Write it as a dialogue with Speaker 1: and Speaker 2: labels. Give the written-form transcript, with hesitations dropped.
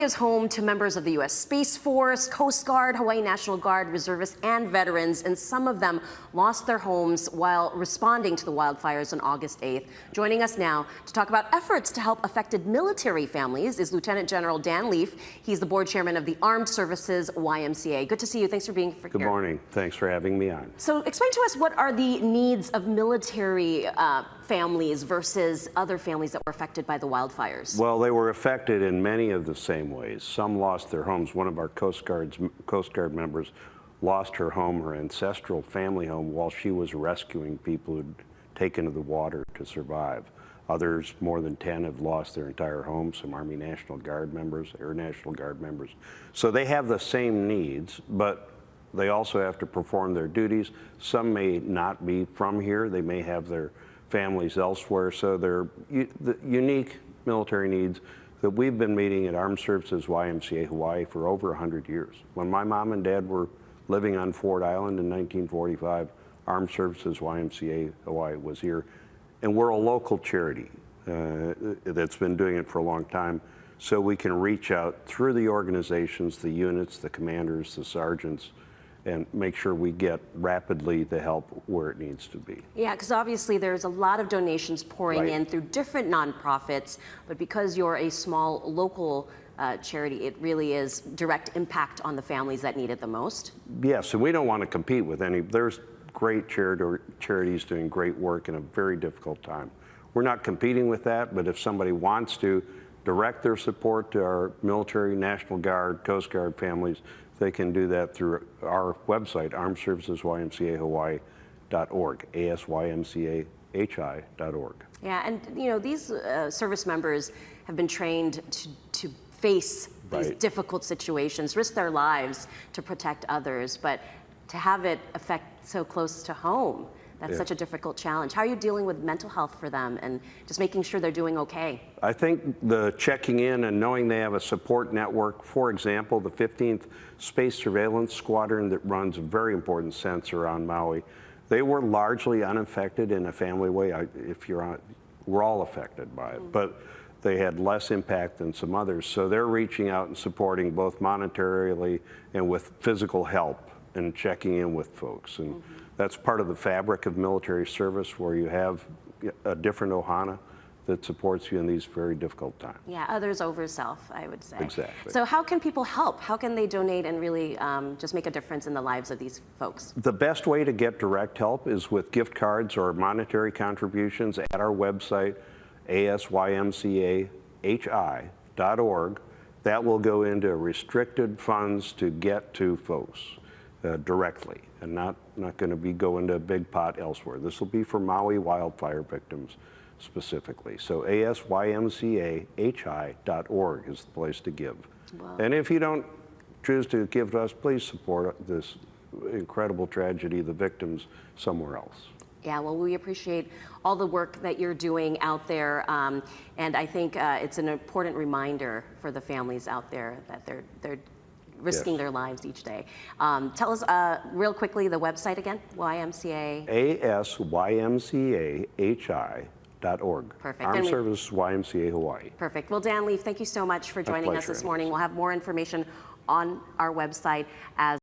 Speaker 1: Is home to members of the U.S. Space Force, Coast Guard, Hawaii National Guard, reservists, and veterans, and some of them lost their homes while responding to the wildfires on August 8th. Joining us now to talk about efforts to help affected military families is Lieutenant General Dan Leaf. He's the board chairman of the Armed Services YMCA. Good to see you. Thanks for being here.
Speaker 2: Good morning. Thanks for having me on.
Speaker 1: So explain to us, what are the needs of military families versus other families that were affected by the wildfires?
Speaker 2: Well, they were affected in many of the same ways. Some lost their homes. One of our Coast Guard members lost her home, her ancestral family home, while she was rescuing people who'd taken to the water to survive. Others, more than 10, have lost their entire home. Some Army National Guard members, Air National Guard members. So they have the same needs, but they also have to perform their duties. Some may not be from here. They may have their families elsewhere. So they're the unique military needs that we've been meeting at Armed Services YMCA Hawaii for over 100 years. When my mom and dad were living on Ford Island in 1945, Armed Services YMCA Hawaii was here. And we're a local charity that's been doing it for a long time. So we can reach out through the organizations, the units, the commanders, the sergeants, and make sure we get rapidly the help where it needs to be.
Speaker 1: Yeah, because obviously there's a lot of donations pouring in through different nonprofits, but because you're a small local charity, it really is direct impact on the families that need it the most.
Speaker 2: Yes, and we don't want to compete with any. There's great charities doing great work in a very difficult time. We're not competing with that, but if somebody wants to direct their support to our military, National Guard, Coast Guard families, they can do that through our website, armedservicesymcahawaii.org, asymcahi.org.
Speaker 1: Yeah, and you know, these service members have been trained to face these difficult situations, risk their lives to protect others, but to have it affect so close to home, that's such a difficult challenge. How are you dealing with mental health for them and just making sure they're doing okay?
Speaker 2: I think the checking in and knowing they have a support network, for example, the 15th Space Surveillance Squadron that runs a very important sensor on Maui, they were largely unaffected in a family way. We're all affected by it, but they had less impact than some others. So they're reaching out and supporting both monetarily and with physical help and checking in with folks. And that's part of the fabric of military service, where you have a different ohana that supports you in these very difficult times.
Speaker 1: Yeah, others over self, I would say.
Speaker 2: Exactly.
Speaker 1: So how can people help? How can they donate and really just make a difference in the lives of these folks?
Speaker 2: The best way to get direct help is with gift cards or monetary contributions at our website, asymcahi.org. That will go into restricted funds to get to folks directly, and not going to be going to a big pot elsewhere. This will be for Maui wildfire victims specifically. So asymcahi.org is the place to give. Wow. And if you don't choose to give to us, please support this incredible tragedy, the victims, somewhere else.
Speaker 1: Yeah, well, we appreciate all the work that you're doing out there, and I think it's an important reminder for the families out there that they're risking their lives each day. Tell us real quickly the website again, YMCA.
Speaker 2: asymcahi.org.
Speaker 1: Perfect.
Speaker 2: Armed Services YMCA Hawaii.
Speaker 1: Perfect. Well, Dan Leaf, thank you so much for joining us this morning. We'll have more information on our website as